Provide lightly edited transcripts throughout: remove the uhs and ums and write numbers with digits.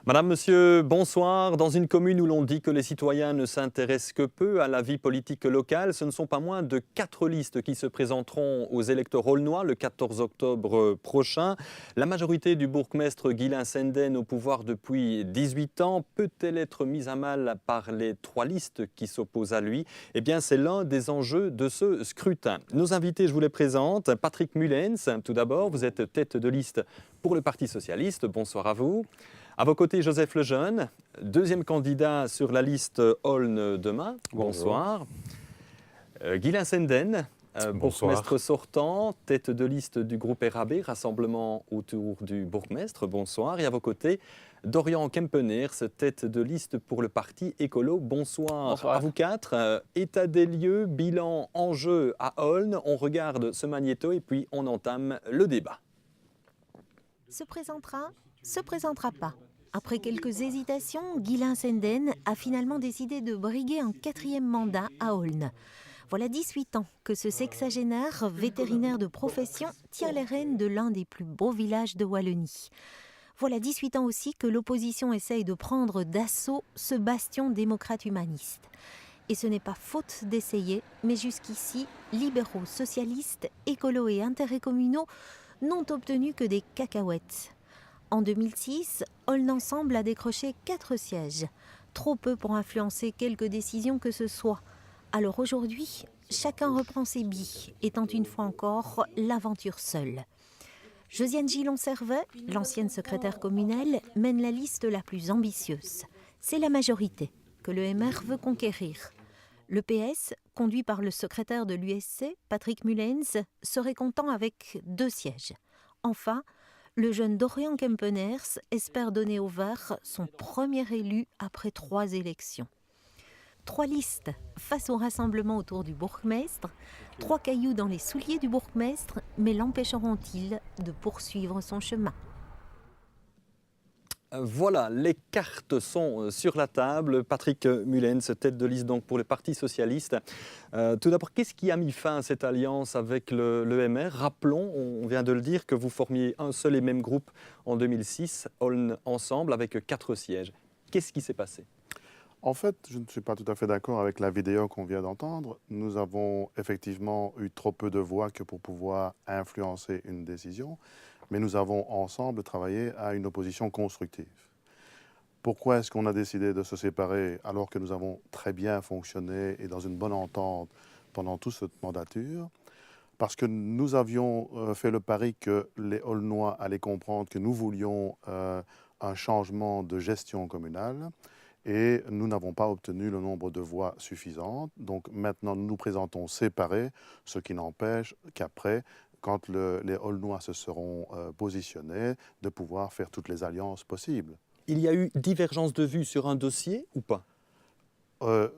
Madame, Monsieur, bonsoir. Dans une commune où l'on dit que les citoyens ne s'intéressent que peu à la vie politique locale, ce ne sont pas moins de 4 listes qui se présenteront aux électeurs aulnois le 14 octobre prochain. La majorité du bourgmestre Guylain Senden au pouvoir depuis 18 ans peut-elle être mise à mal par les 3 listes qui s'opposent à lui? Eh bien, c'est l'un des enjeux de ce scrutin. Nos invités, je vous les présente. Patrick Mullens, tout d'abord, vous êtes tête de liste pour le Parti socialiste. Bonsoir à vous. À vos côtés, Joseph Lejeune, deuxième candidat sur la liste Aulne demain. Bonsoir. Guylain Senden, bourgmestre sortant, tête de liste du groupe RAB, Rassemblement autour du bourgmestre. Bonsoir. Et à vos côtés, Dorian Kempeners, tête de liste pour le parti écolo. Bonsoir. Bonsoir. À vous quatre. État des lieux, bilan, enjeu à Aulne. On regarde ce magnéto et puis on entame le débat. Se présentera pas. Après quelques hésitations, Guylain Senden a finalement décidé de briguer un 4e mandat à Aulne. Voilà 18 ans que ce sexagénaire, vétérinaire de profession, tient les rênes de l'un des plus beaux villages de Wallonie. Voilà 18 ans aussi que l'opposition essaye de prendre d'assaut ce bastion démocrate humaniste. Et ce n'est pas faute d'essayer, mais jusqu'ici, libéraux, socialistes, écolos et intérêts communaux n'ont obtenu que des cacahuètes. En 2006, Aulne Ensemble a décroché 4 sièges. Trop peu pour influencer quelque décision que ce soit. Alors aujourd'hui, chacun reprend ses billes, étant une fois encore l'aventure seule. Josiane Gillon-Servet, l'ancienne secrétaire communale, mène la liste la plus ambitieuse. C'est la majorité que le MR veut conquérir. Le PS, conduit par le secrétaire de l'USC, Patrick Mullens, serait content avec 2 sièges. Enfin, le jeune Dorian Kempeners espère donner au Var son premier élu après 3 élections. 3 listes face au rassemblement autour du bourgmestre, 3 cailloux dans les souliers du bourgmestre, mais l'empêcheront-ils de poursuivre son chemin ? Voilà, les cartes sont sur la table. Patrick Mullens, tête de liste donc pour le Parti socialiste. Tout d'abord, qu'est-ce qui a mis fin à cette alliance avec le MR? Rappelons, on vient de le dire, que vous formiez un seul et même groupe en 2006, Aulne Ensemble, avec 4 sièges. Qu'est-ce qui s'est passé? En fait, je ne suis pas tout à fait d'accord avec la vidéo qu'on vient d'entendre. Nous avons effectivement eu trop peu de voix que pour pouvoir influencer une décision, mais nous avons ensemble travaillé à une opposition constructive. Pourquoi est-ce qu'on a décidé de se séparer alors que nous avons très bien fonctionné et dans une bonne entente pendant toute cette mandature? Parce que nous avions fait le pari que les Aulnois allaient comprendre que nous voulions un changement de gestion communale. Et nous n'avons pas obtenu le nombre de voix suffisantes. Donc maintenant, nous nous présentons séparés, ce qui n'empêche qu'après, quand les Aulnois se seront positionnés, de pouvoir faire toutes les alliances possibles. Il y a eu divergence de vues sur un dossier ou pas? On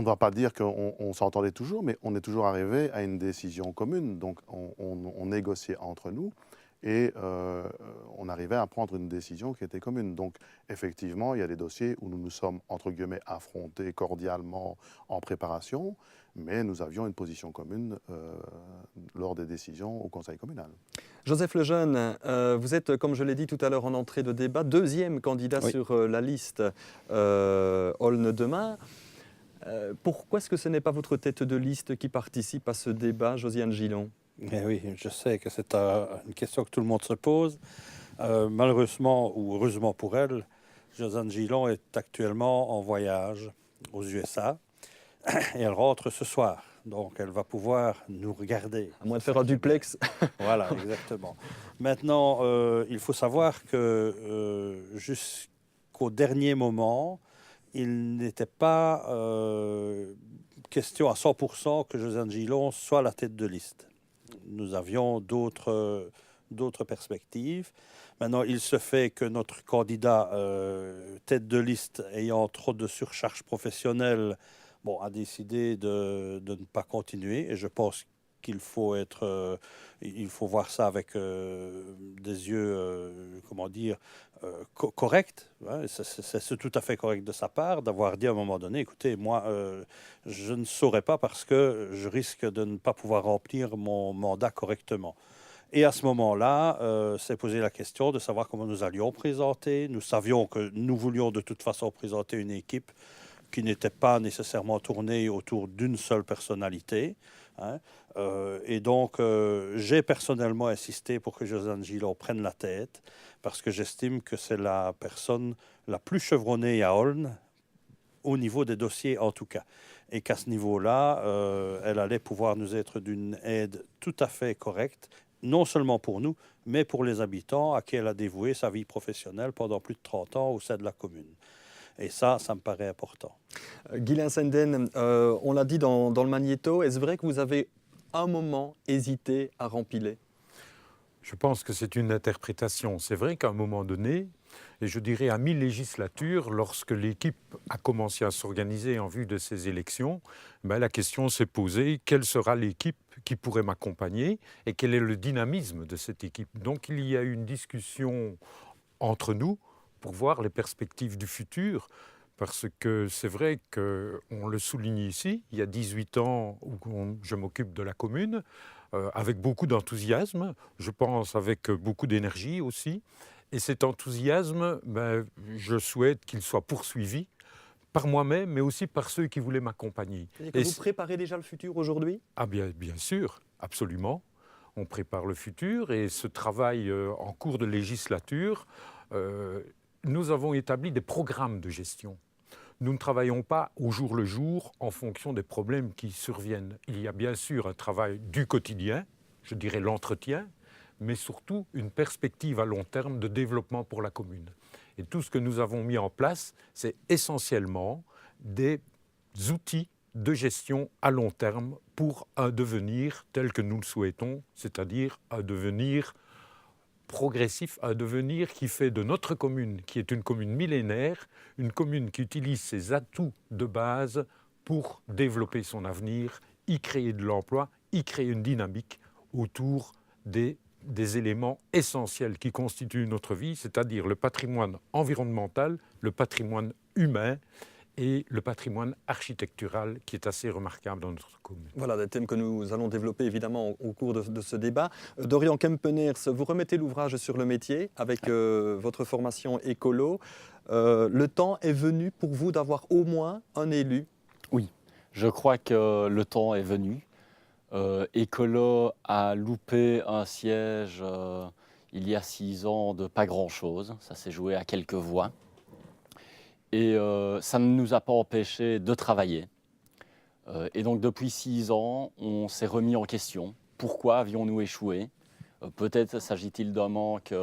ne va pas dire qu'on s'entendait toujours, mais on est toujours arrivé à une décision commune. Donc on négociait entre nous. Et on arrivait à prendre une décision qui était commune. Donc, effectivement, il y a des dossiers où nous nous sommes, entre guillemets, affrontés cordialement en préparation, mais nous avions une position commune lors des décisions au Conseil communal. Joseph Lejeune, vous êtes, comme je l'ai dit tout à l'heure en entrée de débat, 2e candidat sur la liste Aulne demain. Pourquoi est-ce que ce n'est pas votre tête de liste qui participe à ce débat, Josiane Gillon? Mais oui, je sais que c'est une question que tout le monde se pose. Malheureusement ou heureusement pour elle, Josiane Gillon est actuellement en voyage aux USA et elle rentre ce soir. Donc, elle va pouvoir nous regarder. À moins de faire un duplex. Voilà, exactement. Maintenant, il faut savoir que jusqu'au dernier moment, il n'était pas question à 100% que Josiane Gillon soit la tête de liste. Nous avions d'autres perspectives. Maintenant, il se fait que notre candidat tête de liste ayant trop de surcharge professionnelle a décidé de ne pas continuer. Et je pense qu'il faut il faut voir ça avec des yeux, corrects. Hein. C'est tout à fait correct de sa part d'avoir dit à un moment donné, écoutez, moi, je ne saurais pas parce que je risque de ne pas pouvoir remplir mon mandat correctement. Et à ce moment-là, s'est posé la question de savoir comment nous allions présenter. Nous savions que nous voulions de toute façon présenter une équipe qui n'était pas nécessairement tournée autour d'une seule personnalité. Hein. Et donc, j'ai personnellement insisté pour que Josiane Gillot prenne la tête, parce que j'estime que c'est la personne la plus chevronnée à Olne, au niveau des dossiers en tout cas. Et qu'à ce niveau-là, elle allait pouvoir nous être d'une aide tout à fait correcte, non seulement pour nous, mais pour les habitants à qui elle a dévoué sa vie professionnelle pendant plus de 30 ans au sein de la commune. Et ça me paraît important. Guylain Senden, on l'a dit dans le magnéto, est-ce vrai que vous avez un moment hésité à rempiler? Je pense que c'est une interprétation. C'est vrai qu'à un moment donné, et je dirais à mi-législature, lorsque l'équipe a commencé à s'organiser en vue de ces élections, la question s'est posée, quelle sera l'équipe qui pourrait m'accompagner et quel est le dynamisme de cette équipe. Donc il y a eu une discussion entre nous pour voir les perspectives du futur, parce que c'est vrai qu'on le souligne ici, il y a 18 ans où je m'occupe de la commune, avec beaucoup d'enthousiasme, je pense avec beaucoup d'énergie aussi. Et cet enthousiasme, je souhaite qu'il soit poursuivi par moi-même, mais aussi par ceux qui voulaient m'accompagner. Et vous préparez déjà le futur aujourd'hui? Ah bien sûr, absolument. On prépare le futur et ce travail en cours de législature, nous avons établi des programmes de gestion. Nous ne travaillons pas au jour le jour en fonction des problèmes qui surviennent. Il y a bien sûr un travail du quotidien, je dirais l'entretien, mais surtout une perspective à long terme de développement pour la commune. Et tout ce que nous avons mis en place, c'est essentiellement des outils de gestion à long terme pour un devenir tel que nous le souhaitons, c'est-à-dire un devenir progressif, un devenir qui fait de notre commune, qui est une commune millénaire, une commune qui utilise ses atouts de base pour développer son avenir, y créer de l'emploi, y créer une dynamique autour des éléments essentiels qui constituent notre vie, c'est-à-dire le patrimoine environnemental, le patrimoine humain et le patrimoine architectural qui est assez remarquable dans notre commune. Voilà, des thèmes que nous allons développer évidemment au cours de ce débat. Dorian Kempeners, vous remettez l'ouvrage sur le métier avec votre formation écolo. Le temps est venu pour vous d'avoir au moins un élu? Oui, je crois que le temps est venu. Écolo a loupé un siège il y a 6 ans de pas grand-chose. Ça s'est joué à quelques voix. Et ça ne nous a pas empêchés de travailler. Et donc depuis 6 ans, on s'est remis en question. Pourquoi avions-nous échoué? Peut-être s'agit-il d'un manque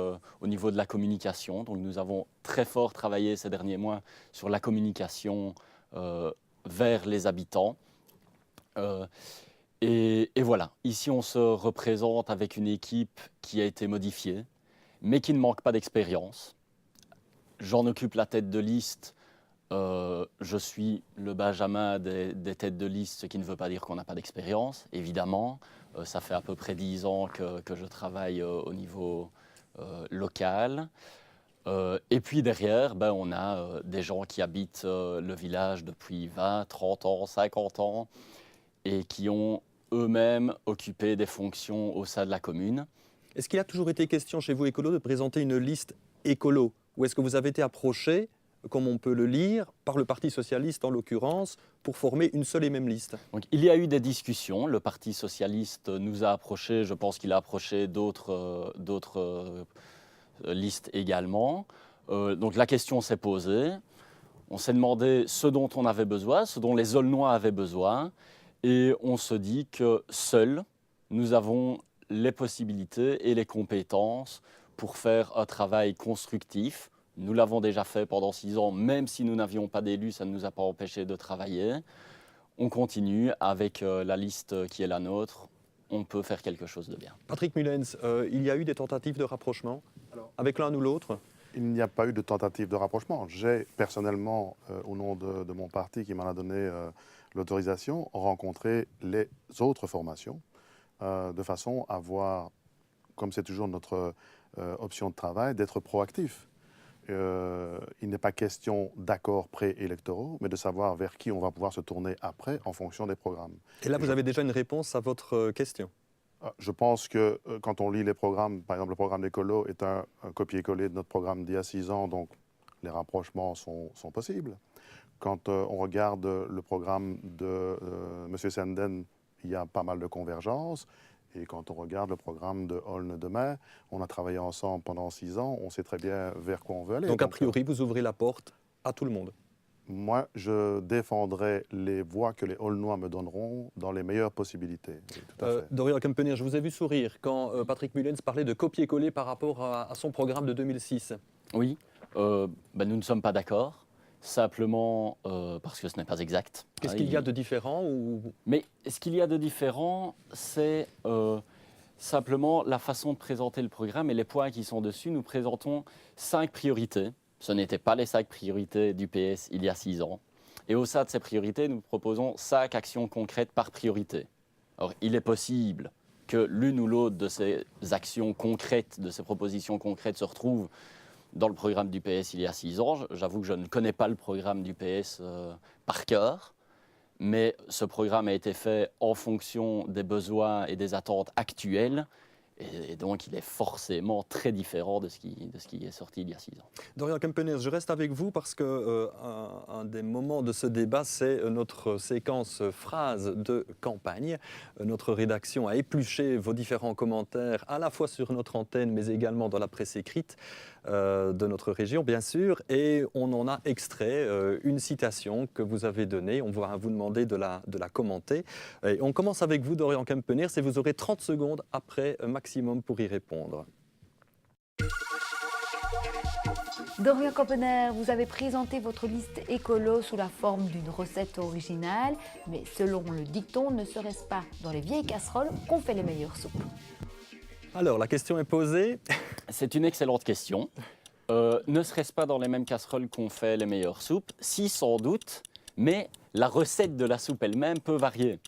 au niveau de la communication. Donc nous avons très fort travaillé ces derniers mois sur la communication vers les habitants. Et voilà, ici on se représente avec une équipe qui a été modifiée, mais qui ne manque pas d'expérience. J'en occupe la tête de liste. Je suis le benjamin des têtes de liste, ce qui ne veut pas dire qu'on n'a pas d'expérience, évidemment. Ça fait à peu près 10 ans que je travaille au niveau local. Et puis derrière, on a des gens qui habitent le village depuis 20, 30 ans, 50 ans et qui ont eux-mêmes occupé des fonctions au sein de la commune. Est-ce qu'il a toujours été question chez vous, écolo, de présenter une liste écolo? Ou est-ce que vous avez été approché, comme on peut le lire, par le Parti socialiste en l'occurrence, pour former une seule et même liste? Donc, il y a eu des discussions. Le Parti socialiste nous a approchés. Je pense qu'il a approché d'autres listes également. Donc la question s'est posée. On s'est demandé ce dont on avait besoin, ce dont les Aulnois avaient besoin. Et on se dit que seuls, nous avons les possibilités et les compétences pour faire un travail constructif. Nous l'avons déjà fait pendant 6 ans, même si nous n'avions pas d'élus, ça ne nous a pas empêché de travailler. On continue avec la liste qui est la nôtre. On peut faire quelque chose de bien. Patrick Mullens, il y a eu des tentatives de rapprochement avec l'un ou l'autre? Il n'y a pas eu de tentative de rapprochement. J'ai personnellement, au nom de mon parti qui m'en a donné l'autorisation, rencontré les autres formations de façon à voir, comme c'est toujours notre option de travail, d'être proactif. Il n'est pas question d'accords préélectoraux, mais de savoir vers qui on va pouvoir se tourner après en fonction des programmes. Et là, vous avez déjà une réponse à votre question? Je pense que quand on lit les programmes, par exemple le programme d'écolo est un copier-coller de notre programme d'il y a 6 ans, donc les rapprochements sont possibles. Quand on regarde le programme de M. Senden, il y a pas mal de convergences. Et quand on regarde le programme de Holn demain, on a travaillé ensemble pendant 6 ans, on sait très bien vers quoi on veut aller. Donc a priori, vous ouvrez la porte à tout le monde. Moi, je défendrai les voies que les Aulnois me donneront dans les meilleures possibilités. Oui, tout à fait. Dorian Kempeneer, je vous ai vu sourire quand Patrick Mullens parlait de copier-coller par rapport à son programme de 2006. Oui, nous ne sommes pas d'accord, simplement parce que ce n'est pas exact. Qu'est-ce qu'il y a de différent Mais ce qu'il y a de différent, c'est simplement la façon de présenter le programme et les points qui sont dessus. Nous présentons 5 priorités. Ce n'étaient pas les 5 priorités du PS il y a 6 ans. Et au sein de ces priorités, nous proposons 5 actions concrètes par priorité. Alors, il est possible que l'une ou l'autre de ces actions concrètes, de ces propositions concrètes se retrouve dans le programme du PS il y a 6 ans. J'avoue que je ne connais pas le programme du PS par cœur, mais ce programme a été fait en fonction des besoins et des attentes actuelles. Et donc, il est forcément très différent de ce qui est sorti il y a 6 ans. Dorian Kempeneer, je reste avec vous parce que un des moments de ce débat, c'est notre séquence phrases de campagne. Notre rédaction a épluché vos différents commentaires, à la fois sur notre antenne, mais également dans la presse écrite de notre région, bien sûr. Et on en a extrait une citation que vous avez donnée. On va vous demander de la commenter. Et on commence avec vous, Dorian Kempeneer. Et vous aurez 30 secondes après maximum pour y répondre. Dorian Kempeneer, vous avez présenté votre liste écolo sous la forme d'une recette originale, mais selon le dicton, ne serait-ce pas dans les vieilles casseroles qu'on fait les meilleures soupes? Alors, la question est posée. C'est une excellente question. Ne serait-ce pas dans les mêmes casseroles qu'on fait les meilleures soupes? Si, sans doute, mais la recette de la soupe elle-même peut varier.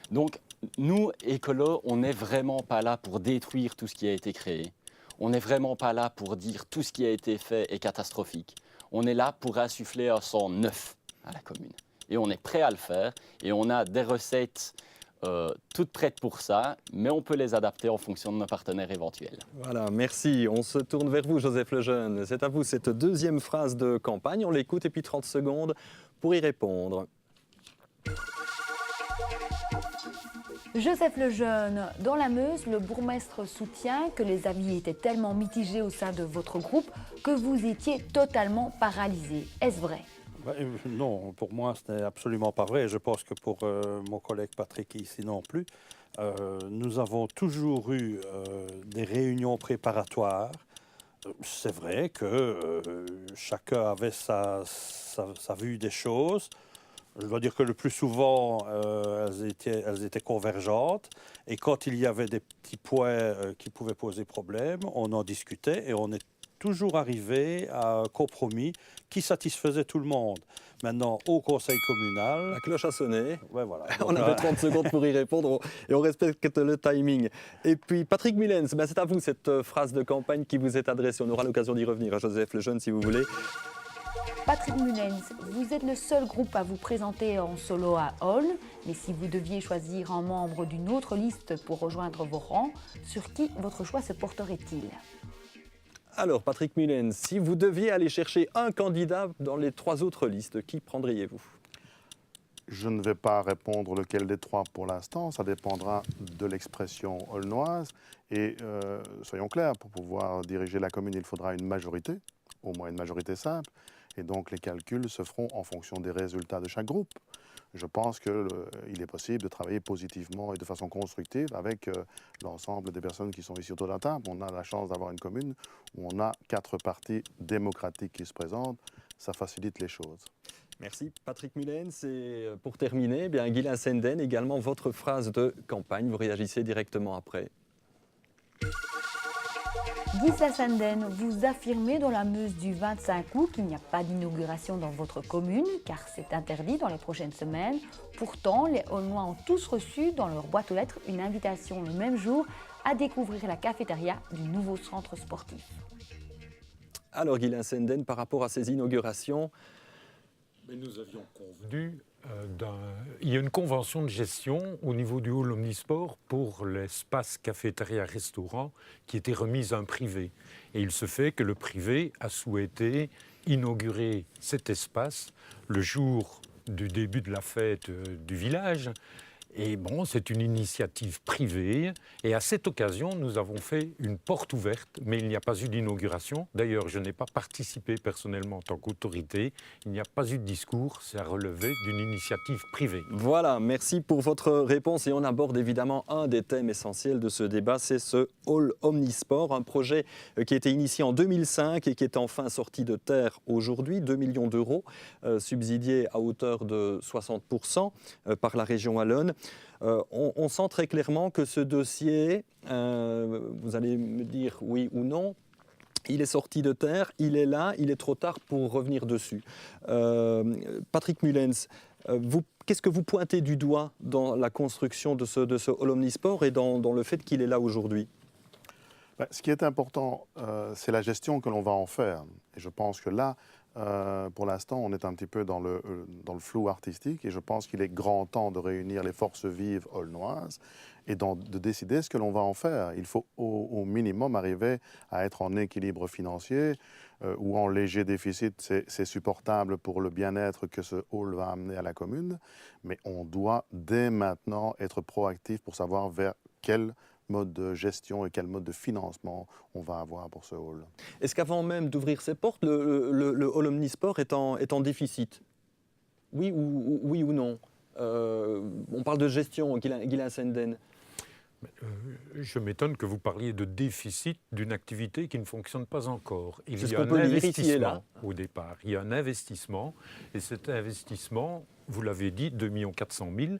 Donc, nous, écolos, on n'est vraiment pas là pour détruire tout ce qui a été créé. On n'est vraiment pas là pour dire tout ce qui a été fait est catastrophique. On est là pour insuffler un sang neuf à la commune. Et on est prêt à le faire. Et on a des recettes toutes prêtes pour ça, mais on peut les adapter en fonction de nos partenaires éventuels. Voilà, merci. On se tourne vers vous, Joseph Lejeune. C'est à vous cette deuxième phrase de campagne. On l'écoute et puis 30 secondes pour y répondre. Joseph Lejeune, dans la Meuse, le bourgmestre soutient que les avis étaient tellement mitigés au sein de votre groupe que vous étiez totalement paralysé. Est-ce vrai? Non, pour moi, ce n'est absolument pas vrai. Je pense que pour mon collègue Patrick ici non plus. Nous avons toujours eu des réunions préparatoires. C'est vrai que chacun avait sa vue des choses. Je dois dire que le plus souvent, elles étaient convergentes. Et quand il y avait des petits points qui pouvaient poser problème, on en discutait et on est toujours arrivé à un compromis qui satisfaisait tout le monde. Maintenant, au conseil communal... La cloche a sonné. Ouais, voilà. On avait 30 secondes pour y répondre et on respecte le timing. Et puis, Patrick Mullens, c'est à vous cette phrase de campagne qui vous est adressée. On aura l'occasion d'y revenir à Joseph Lejeune si vous voulez. Patrick Mullens, vous êtes le seul groupe à vous présenter en solo à Holn, mais si vous deviez choisir un membre d'une autre liste pour rejoindre vos rangs, sur qui votre choix se porterait-il? Alors, Patrick Mullens, si vous deviez aller chercher un candidat dans les 3 autres listes, qui prendriez-vous? Je ne vais pas répondre lequel des 3 pour l'instant, ça dépendra de l'expression aulnoise. Et soyons clairs, pour pouvoir diriger la commune, il faudra une majorité, au moins une majorité simple. Et donc les calculs se feront en fonction des résultats de chaque groupe. Je pense qu'il est possible de travailler positivement et de façon constructive avec l'ensemble des personnes qui sont ici autour de la table. On a la chance d'avoir une commune où on a 4 partis démocratiques qui se présentent. Ça facilite les choses. Merci Patrick Mullens. Et pour terminer, Ghislain Senden, également votre phrase de campagne. Vous réagissez directement après. Ghislain Senden, vous affirmez dans la Meuse du 25 août qu'il n'y a pas d'inauguration dans votre commune, car c'est interdit dans les prochaines semaines. Pourtant, les Aulnois ont tous reçu dans leur boîte aux lettres une invitation le même jour à découvrir la cafétéria du nouveau centre sportif. Alors Ghislain Senden, par rapport à ces inaugurations, mais nous avions convenu Il y a une convention de gestion au niveau du hall omnisport pour l'espace cafétéria-restaurant qui était remise à un privé. Et il se fait que le privé a souhaité inaugurer cet espace le jour du début de la fête du village. Et bon, c'est une initiative privée. Et à cette occasion, nous avons fait une porte ouverte, mais il n'y a pas eu d'inauguration. D'ailleurs, je n'ai pas participé personnellement en tant qu'autorité. Il n'y a pas eu de discours. C'est à relever d'une initiative privée. Voilà, merci pour votre réponse. Et on aborde évidemment un des thèmes essentiels de ce débat, c'est ce hall omnisport, un projet qui a été initié en 2005 et qui est enfin sorti de terre aujourd'hui, 2 millions d'euros, subsidiés à hauteur de 60% par la région wallonne. On sent très clairement que ce dossier, vous allez me dire oui ou non, il est sorti de terre, il est là, il est trop tard pour revenir dessus. Patrick Mullens, qu'est-ce que vous pointez du doigt dans la construction de ce hall omnisport et dans le fait qu'il est là aujourd'hui ? Ce qui est important, c'est la gestion que l'on va en faire. Et je pense que là, pour l'instant, on est un petit peu dans le flou artistique et je pense qu'il est grand temps de réunir les forces vives aulnoises et de décider ce que l'on va en faire. Il faut au minimum arriver à être en équilibre financier ou en léger déficit. C'est supportable pour le bien-être que ce hall va amener à la commune, mais on doit dès maintenant être proactif pour savoir vers quel mode de gestion et quel mode de financement on va avoir pour ce hall. Est-ce qu'avant même d'ouvrir ses portes, le hall omnisport est en déficit ? Oui ou non ? On parle de gestion, Ghislain Senden. Je m'étonne que vous parliez de déficit d'une activité qui ne fonctionne pas encore. Il y a un investissement au départ. Il y a un investissement et cet investissement, vous l'avez dit, 2 400 000.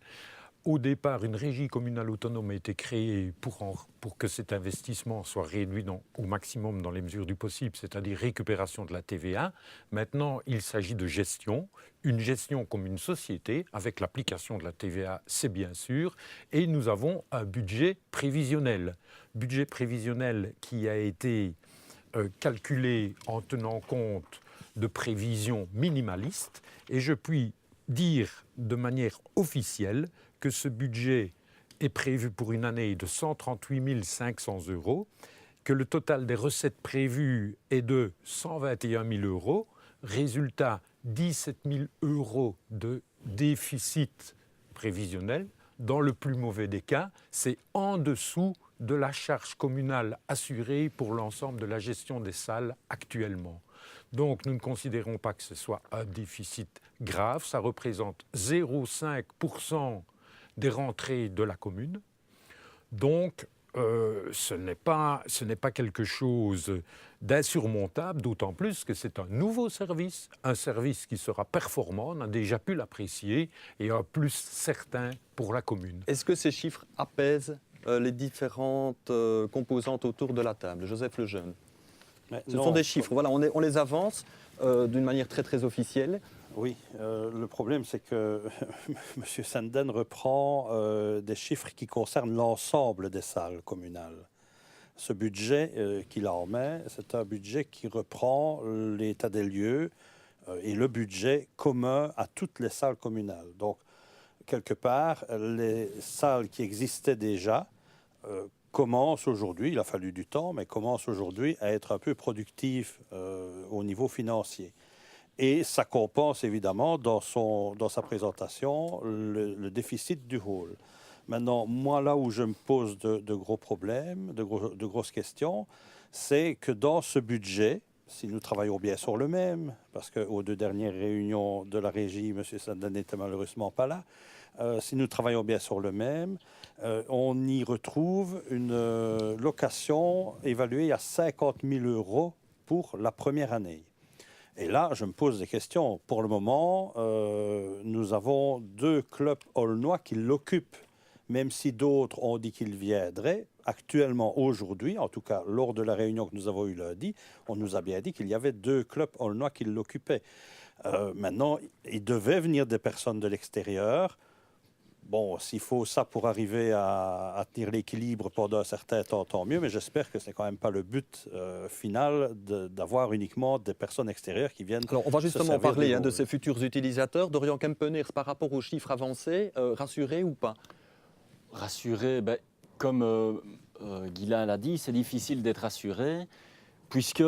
Au départ, une régie communale autonome a été créée pour que cet investissement soit réduit au maximum dans les mesures du possible, c'est-à-dire récupération de la TVA. Maintenant, il s'agit de gestion, une gestion comme une société, avec l'application de la TVA, c'est bien sûr, et nous avons un budget prévisionnel qui a été calculé en tenant compte de prévisions minimalistes, et je puis dire de manière officielle que ce budget est prévu pour une année de 138 500 €, que le total des recettes prévues est de 121 000 €, résultat 17 000 € de déficit prévisionnel. Dans le plus mauvais des cas, c'est en dessous de la charge communale assurée pour l'ensemble de la gestion des salles actuellement. Donc nous ne considérons pas que ce soit un déficit grave, ça représente 0,5% des rentrées de la commune. Donc ce n'est pas quelque chose d'insurmontable, d'autant plus que c'est un nouveau service, un service qui sera performant, on a déjà pu l'apprécier, et un plus certain pour la commune. Est-ce que ces chiffres apaisent les différentes composantes autour de la table ? Joseph Lejeune. Ce sont des chiffres, voilà, on les avance d'une manière très très officielle. Oui, le problème c'est que M. Senden reprend des chiffres qui concernent l'ensemble des salles communales. Ce budget qu'il en met, c'est un budget qui reprend l'état des lieux et le budget commun à toutes les salles communales. Donc, quelque part, les salles qui existaient déjà commencent aujourd'hui, il a fallu du temps, mais commencent aujourd'hui à être un peu productifs au niveau financier. Et ça compense évidemment dans sa présentation le déficit du hall. Maintenant, moi, là où je me pose de gros problèmes, de grosses questions, c'est que dans ce budget, si nous travaillons bien sur le même, parce qu'aux 2 dernières réunions de la régie, M. Senden n'était malheureusement pas là, si nous travaillons bien sur le même, on y retrouve une location évaluée à 50 000 € pour la première année. Et là, je me pose des questions. Pour le moment, nous avons 2 clubs aulnois qui l'occupent, même si d'autres ont dit qu'ils viendraient. Actuellement, aujourd'hui, en tout cas lors de la réunion que nous avons eue lundi, on nous a bien dit qu'il y avait 2 clubs aulnois qui l'occupaient. Maintenant, il devait venir des personnes de l'extérieur. Bon, s'il faut ça pour arriver à tenir l'équilibre pendant un certain temps, tant mieux, mais j'espère que ce n'est quand même pas le but final d'avoir uniquement des personnes extérieures qui viennent. Alors, on va se justement servir parler des de halls. ces futurs utilisateurs. Dorian Kempeners, par rapport aux chiffres avancés, rassuré ou pas? Rassuré, ben, comme Guylain l'a dit, c'est difficile d'être rassuré puisque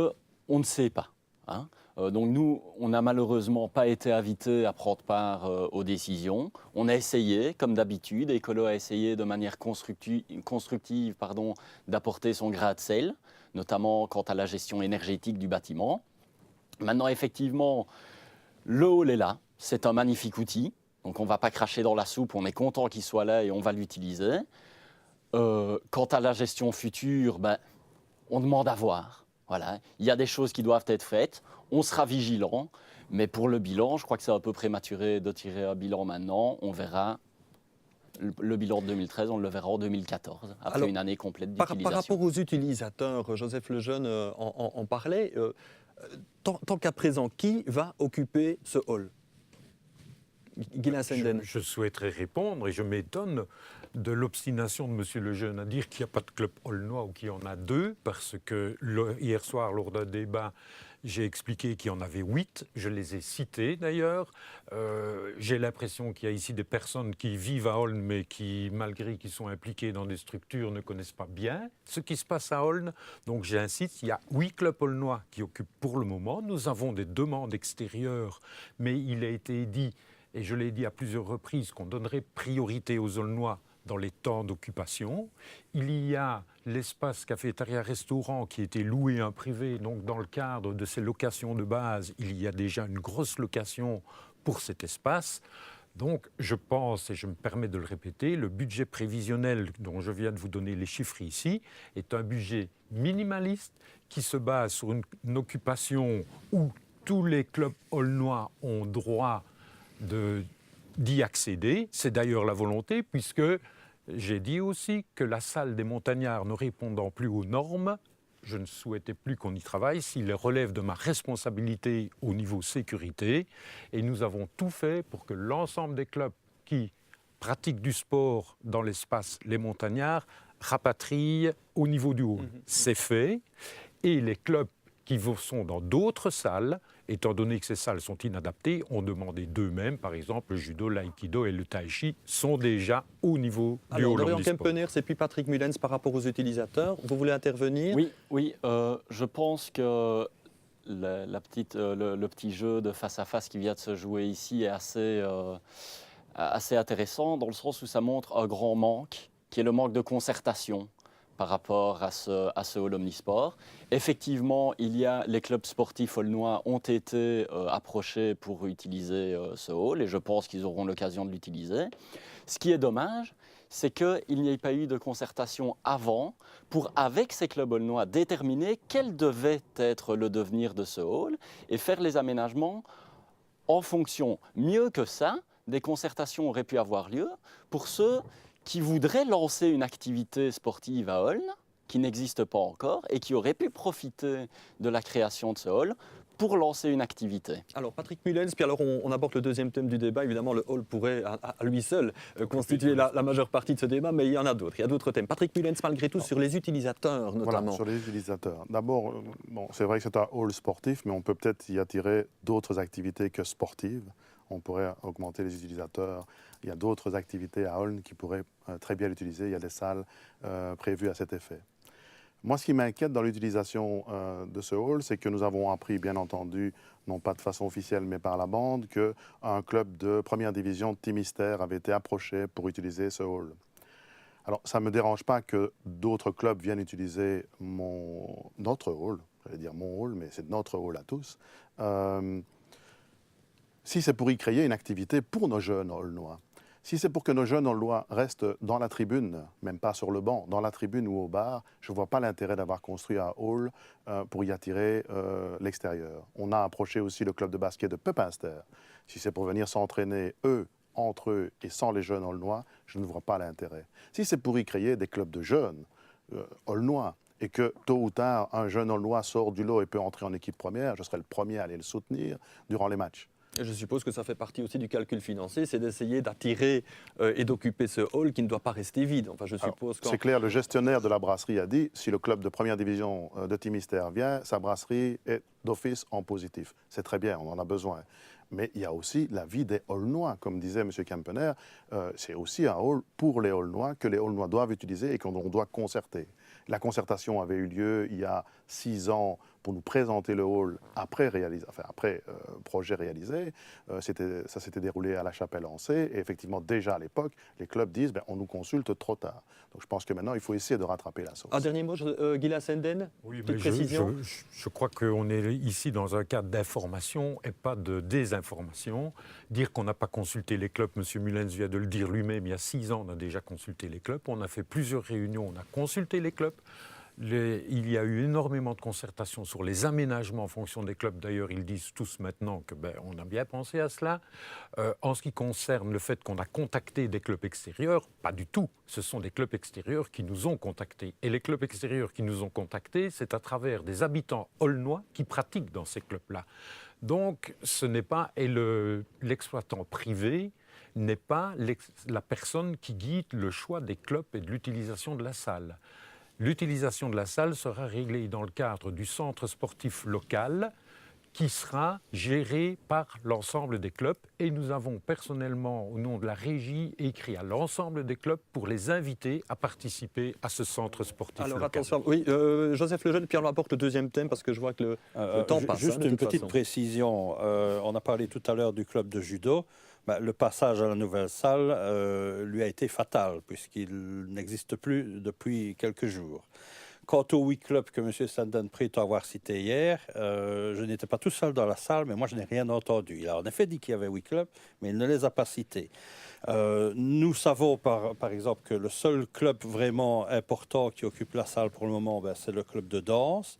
on ne sait pas. Hein. Donc nous, on n'a malheureusement pas été invités à prendre part aux décisions. On a essayé, comme d'habitude, Ecolo a essayé de manière constructive d'apporter son grain de sel, notamment quant à la gestion énergétique du bâtiment. Maintenant, effectivement, le hall est là, c'est un magnifique outil, donc on ne va pas cracher dans la soupe, on est content qu'il soit là et on va l'utiliser. Quant à la gestion future, ben, on demande à voir. Voilà. Il y a des choses qui doivent être faites, on sera vigilant, mais pour le bilan, je crois que c'est un peu prématuré de tirer un bilan maintenant, on verra. Le bilan de 2013, on le verra en 2014, après Alors, une année complète Par d'utilisation. rapport aux utilisateurs, Joseph Lejeune en parlait, tant qu'à présent, qui va occuper ce hall? Guylain Senden. Je souhaiterais répondre et je m'étonne de l'obstination de M. Lejeune à dire qu'il n'y a pas de club aulnois ou qu'il y en a 2, parce que hier soir, lors d'un débat, j'ai expliqué qu'il y en avait 8, je les ai cités d'ailleurs. J'ai l'impression qu'il y a ici des personnes qui vivent à Aulne, mais qui, malgré qu'ils sont impliqués dans des structures, ne connaissent pas bien ce qui se passe à Aulne. Donc j'insiste, il y a 8 clubs aulnois qui occupent pour le moment. Nous avons des demandes extérieures, mais il a été dit, et je l'ai dit à plusieurs reprises, qu'on donnerait priorité aux Aulnois dans les temps d'occupation. Il y a l'espace cafétéria-restaurant qui a été loué en privé. Donc dans le cadre de ces locations de base, il y a déjà une grosse location pour cet espace. Donc je pense, et je me permets de le répéter, le budget prévisionnel dont je viens de vous donner les chiffres ici est un budget minimaliste qui se base sur une occupation où tous les clubs aulnois ont droit d'y accéder. C'est d'ailleurs la volonté, puisque j'ai dit aussi que la salle des montagnards ne répondant plus aux normes, je ne souhaitais plus qu'on y travaille, s'il relève de ma responsabilité au niveau sécurité. Et nous avons tout fait pour que l'ensemble des clubs qui pratiquent du sport dans l'espace Les Montagnards rapatrient au niveau du hall. C'est fait. Et les clubs qui sont dans d'autres salles, étant donné que ces salles sont inadaptées, ont demandé d'eux-mêmes, par exemple, le judo, l'aïkido et le tai chi sont déjà au niveau du Alors, hall Dorian omnisport. Kempeners et puis Patrick Mullens par rapport aux utilisateurs. Vous voulez intervenir? Oui, je pense que le petit jeu de face-à-face qui vient de se jouer ici est assez intéressant, dans le sens où ça montre un grand manque, qui est le manque de concertation par rapport à ce hall omnisport. Effectivement, les clubs sportifs aulnois ont été approchés pour utiliser ce hall, et je pense qu'ils auront l'occasion de l'utiliser. Ce qui est dommage, c'est qu'il n'y ait pas eu de concertation avant pour, avec ces clubs aulnois, déterminer quel devait être le devenir de ce hall et faire les aménagements en fonction. Mieux que ça, des concertations auraient pu avoir lieu pour ceux qui voudraient lancer une activité sportive à Aulne, qui n'existe pas encore, et qui auraient pu profiter de la création de ce hall pour lancer une activité. Alors, Patrick Mullens, puis alors on aborde le deuxième thème du débat. Évidemment, le hall pourrait à lui seul constituer la majeure partie de ce débat, mais il y en a d'autres. Il y a d'autres thèmes. Patrick Mullens, malgré tout, sur les utilisateurs notamment. Voilà, sur les utilisateurs. D'abord, c'est vrai que c'est un hall sportif, mais on peut peut-être y attirer d'autres activités que sportives. On pourrait augmenter les utilisateurs. Il y a d'autres activités à Aulne qui pourraient très bien l'utiliser. Il y a des salles prévues à cet effet. Moi, ce qui m'inquiète dans l'utilisation de ce hall, c'est que nous avons appris, bien entendu, non pas de façon officielle, mais par la bande, qu'un club de première division, Timistère, avait été approché pour utiliser ce hall. Alors, ça ne me dérange pas que d'autres clubs viennent utiliser notre hall. J'allais dire mon hall, mais c'est notre hall à tous. Si c'est pour y créer une activité pour nos jeunes aulnois, si c'est pour que nos jeunes aulnois restent dans la tribune, même pas sur le banc, dans la tribune ou au bar, je ne vois pas l'intérêt d'avoir construit un hall pour y attirer l'extérieur. On a approché aussi le club de basket de Pepinster. Si c'est pour venir s'entraîner, entre eux et sans les jeunes aulnois, je ne vois pas l'intérêt. Si c'est pour y créer des clubs de jeunes aulnois, et que tôt ou tard, un jeune aulnois sort du lot et peut entrer en équipe première, je serai le premier à aller le soutenir durant les matchs. Et je suppose que ça fait partie aussi du calcul financier, c'est d'essayer d'attirer et d'occuper ce hall qui ne doit pas rester vide. Enfin, je suppose c'est clair, le gestionnaire de la brasserie a dit, si le club de première division de Timistère vient, sa brasserie est d'office en positif. C'est très bien, on en a besoin. Mais il y a aussi la vie des Aulnois, comme disait M. Kempener. C'est aussi un hall pour les Aulnois que les Aulnois doivent utiliser et qu'on doit concerter. La concertation avait eu lieu il y a 6 ans pour nous présenter le hall après projet réalisé. Ça s'était déroulé à la Chapelle-Ancé. Et effectivement, déjà à l'époque, les clubs disent on nous consulte trop tard. Donc je pense que maintenant, il faut essayer de rattraper la sauce. Un dernier mot, Gila Senden, oui, petite mais précision. Je crois qu'on est ici dans un cadre d'information et pas de désinformation. Dire qu'on n'a pas consulté les clubs, M. Mullens vient de le dire lui-même, il y a 6 ans, on a déjà consulté les clubs. On a fait plusieurs réunions, on a consulté les clubs. Il y a eu énormément de concertations sur les aménagements en fonction des clubs. D'ailleurs, ils disent tous maintenant qu'on a bien pensé à cela. En ce qui concerne le fait qu'on a contacté des clubs extérieurs, pas du tout. Ce sont des clubs extérieurs qui nous ont contactés. Et les clubs extérieurs qui nous ont contactés, c'est à travers des habitants aulnois qui pratiquent dans ces clubs-là. Donc, ce n'est pas... Et l'exploitant privé n'est pas la personne qui guide le choix des clubs et de l'utilisation de la salle. L'utilisation de la salle sera réglée dans le cadre du centre sportif local qui sera géré par l'ensemble des clubs. Et nous avons personnellement, au nom de la régie, écrit à l'ensemble des clubs pour les inviter à participer à ce centre sportif local. Alors attention, oui, Joseph Lejeune, puis on apporte le deuxième thème parce que je vois que le temps passe. Juste une petite précision. On a parlé tout à l'heure du club de judo. Le passage à la nouvelle salle lui a été fatal puisqu'il n'existe plus depuis quelques jours. Quant au We Club que M. Sanden prétend avoir cité hier, je n'étais pas tout seul dans la salle, mais moi je n'ai rien entendu. Il a en effet dit qu'il y avait We Club, mais il ne les a pas cités. Nous savons par exemple que le seul club vraiment important qui occupe la salle pour le moment, c'est le club de danse,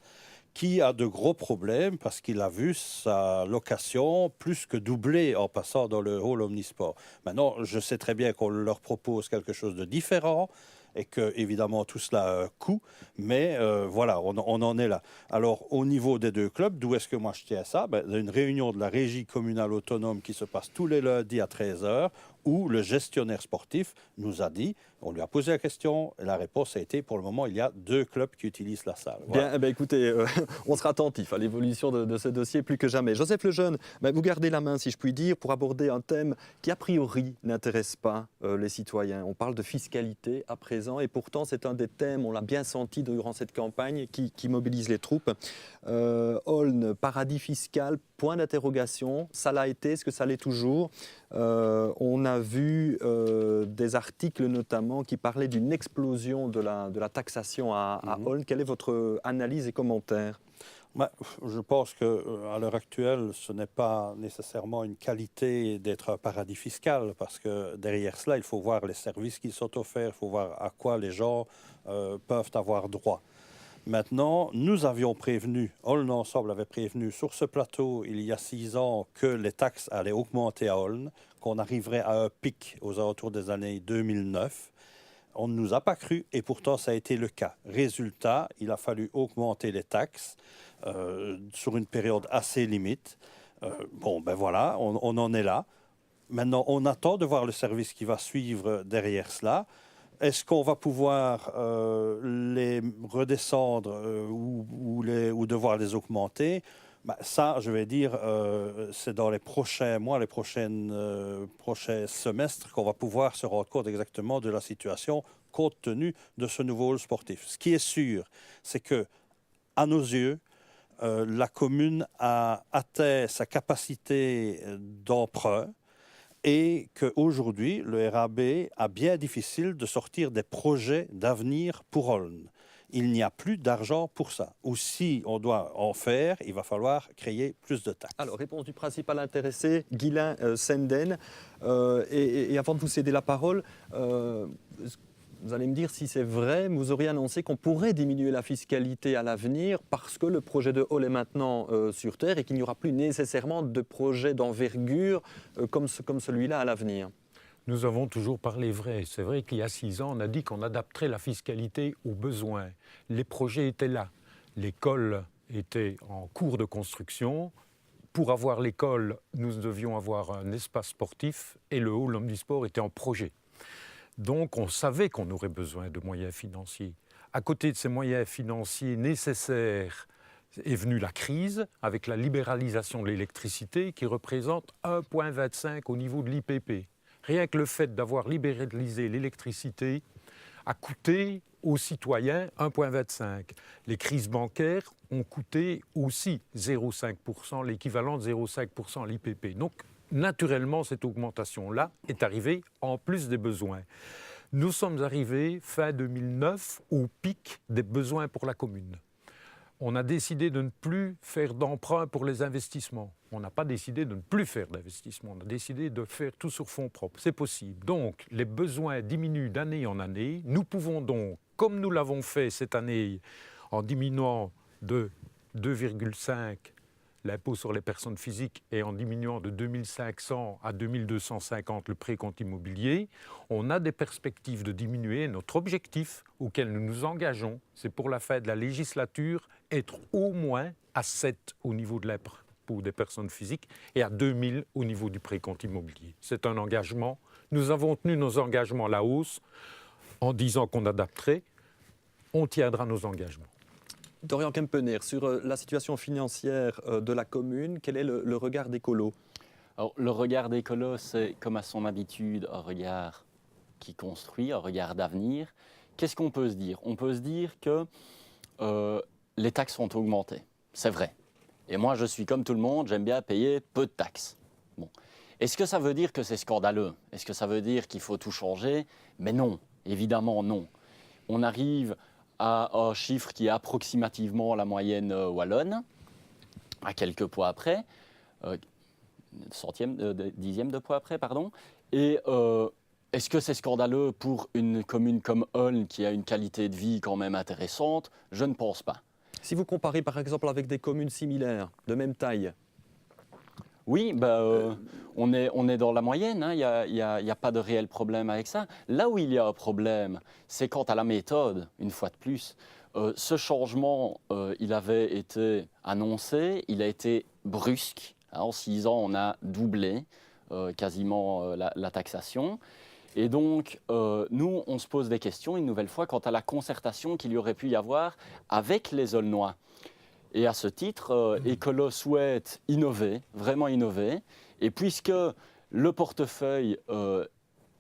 qui a de gros problèmes parce qu'il a vu sa location plus que doubler en passant dans le hall omnisport. Maintenant, je sais très bien qu'on leur propose quelque chose de différent et que, évidemment, tout cela coûte, mais voilà, on en est là. Alors, au niveau des deux clubs, d'où est-ce que moi je tiens ça ? Une réunion de la régie communale autonome qui se passe tous les lundis à 13h, où le gestionnaire sportif nous a dit, on lui a posé la question, et la réponse a été, pour le moment, il y a 2 clubs qui utilisent la salle. Voilà. Bien, écoutez, on sera attentif à l'évolution de ce dossier plus que jamais. Joseph Lejeune, vous gardez la main, si je puis dire, pour aborder un thème qui, a priori, n'intéresse pas les citoyens. On parle de fiscalité à présent, et pourtant, c'est un des thèmes, on l'a bien senti durant cette campagne, qui mobilise les troupes. Aulne, paradis fiscal, point d'interrogation. Ça l'a été, est-ce que ça l'est toujours ? On a vu des articles notamment qui parlaient d'une explosion de la taxation à Aulne. Quelle est votre analyse et commentaire ? Je pense qu'à l'heure actuelle, ce n'est pas nécessairement une qualité d'être un paradis fiscal, parce que derrière cela, il faut voir les services qui sont offerts, il faut voir à quoi les gens peuvent avoir droit. Maintenant, nous avions prévenu, Aulne Ensemble avait prévenu sur ce plateau il y a 6 ans que les taxes allaient augmenter à Aulne, qu'on arriverait à un pic aux alentours des années 2009. On ne nous a pas cru et pourtant ça a été le cas. Résultat, il a fallu augmenter les taxes sur une période assez limite. Voilà, on en est là. Maintenant, on attend de voir le service qui va suivre derrière cela. Est-ce qu'on va pouvoir les redescendre ou devoir les augmenter ? Ça, je vais dire, c'est dans les prochains mois, les prochains semestres qu'on va pouvoir se rendre compte exactement de la situation compte tenu de ce nouveau hall sportif. Ce qui est sûr, c'est que, à nos yeux, la commune a atteint sa capacité d'emprunt et qu'aujourd'hui, le RAB a bien difficile de sortir des projets d'avenir pour Aulne. Il n'y a plus d'argent pour ça. Ou si on doit en faire, il va falloir créer plus de taxes. Alors, réponse du principal intéressé, Ghislain Senden. Et avant de vous céder la parole, vous allez me dire si c'est vrai, vous auriez annoncé qu'on pourrait diminuer la fiscalité à l'avenir parce que le projet de hall est maintenant sur terre et qu'il n'y aura plus nécessairement de projet d'envergure comme celui-là à l'avenir. Nous avons toujours parlé vrai. C'est vrai qu'il y a 6 ans, on a dit qu'on adapterait la fiscalité aux besoins. Les projets étaient là. L'école était en cours de construction. pour avoir l'école, nous devions avoir un espace sportif et le hall omnisport était en projet. Donc on savait qu'on aurait besoin de moyens financiers. À côté de ces moyens financiers nécessaires est venue la crise avec la libéralisation de l'électricité qui représente 1,25 au niveau de l'IPP. Rien que le fait d'avoir libéralisé l'électricité a coûté aux citoyens 1,25. Les crises bancaires ont coûté aussi 0,5%, l'équivalent de 0,5% l'IPP. Donc, naturellement, cette augmentation-là est arrivée en plus des besoins. Nous sommes arrivés fin 2009 au pic des besoins pour la commune. On a décidé de ne plus faire d'emprunt pour les investissements. On n'a pas décidé de ne plus faire d'investissement. On a décidé de faire tout sur fonds propres. C'est possible. Donc, les besoins diminuent d'année en année. Nous pouvons donc, comme nous l'avons fait cette année, en diminuant de 2,5 l'impôt sur les personnes physiques et en diminuant de 2500 à 2250 le précompte immobilier, on a des perspectives de diminuer. Notre objectif auquel nous nous engageons, c'est pour la fin de la législature, être au moins à 7 au niveau de l'impôt des personnes physiques et à 2000 au niveau du précompte immobilier. C'est un engagement. Nous avons tenu nos engagements à la hausse en disant qu'on adapterait. On tiendra nos engagements. Dorian Kempener, sur la situation financière de la commune, quel est le regard d'écolo? Alors, le regard d'écolo, c'est comme à son habitude un regard qui construit, un regard d'avenir. Qu'est-ce qu'on peut se dire? On peut se dire que les taxes sont augmentées, c'est vrai. Et moi, je suis comme tout le monde, j'aime bien payer peu de taxes. Bon. Est-ce que ça veut dire que c'est scandaleux? Est-ce que ça veut dire qu'il faut tout changer? Mais non, évidemment non. On arrive à un chiffre qui est approximativement la moyenne wallonne, à quelques points près, dixième de points près, pardon. Et est-ce que c'est scandaleux pour une commune comme Olne qui a une qualité de vie quand même intéressante? Je ne pense pas. Si vous comparez par exemple avec des communes similaires, de même taille. Oui, on est dans la moyenne, hein. Il n'y a pas de réel problème avec ça. Là où il y a un problème, c'est quant à la méthode, une fois de plus. Ce changement, il avait été annoncé, il a été brusque. Hein. En 6 ans, on a doublé quasiment la taxation. Et donc, nous, on se pose des questions, une nouvelle fois, quant à la concertation qu'il y aurait pu y avoir avec les Aulnois. Et à ce titre, Écolo souhaite innover, vraiment innover. Et puisque le portefeuille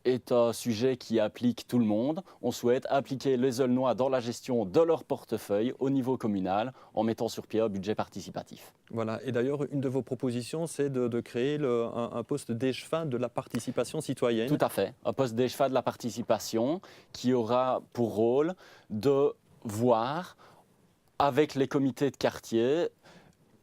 est un sujet qui applique tout le monde, on souhaite appliquer les Aulnois dans la gestion de leur portefeuille au niveau communal en mettant sur pied un budget participatif. Voilà. Et d'ailleurs, une de vos propositions, c'est de créer un poste d'échevin de la participation citoyenne. Tout à fait. Un poste d'échevin de la participation qui aura pour rôle de voir avec les comités de quartier,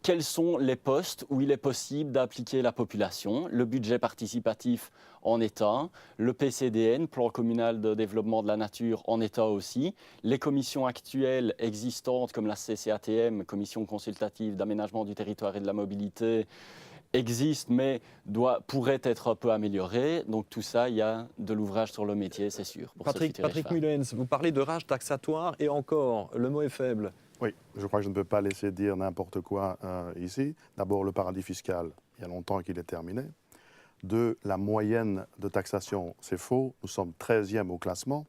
quels sont les postes où il est possible d'appliquer la population. Le budget participatif en est un, le PCDN, Plan communal de développement de la nature, en est un aussi. Les commissions actuelles existantes comme la CCATM, Commission consultative d'aménagement du territoire et de la mobilité, existent mais pourraient être un peu améliorées. Donc tout ça, il y a de l'ouvrage sur le métier, c'est sûr. Patrick Mullens, vous parlez de rage taxatoire et encore, le mot est faible. Oui, je crois que je ne peux pas laisser dire n'importe quoi ici. D'abord, le paradis fiscal, il y a longtemps qu'il est terminé. 2, la moyenne de taxation, c'est faux. Nous sommes 13e au classement.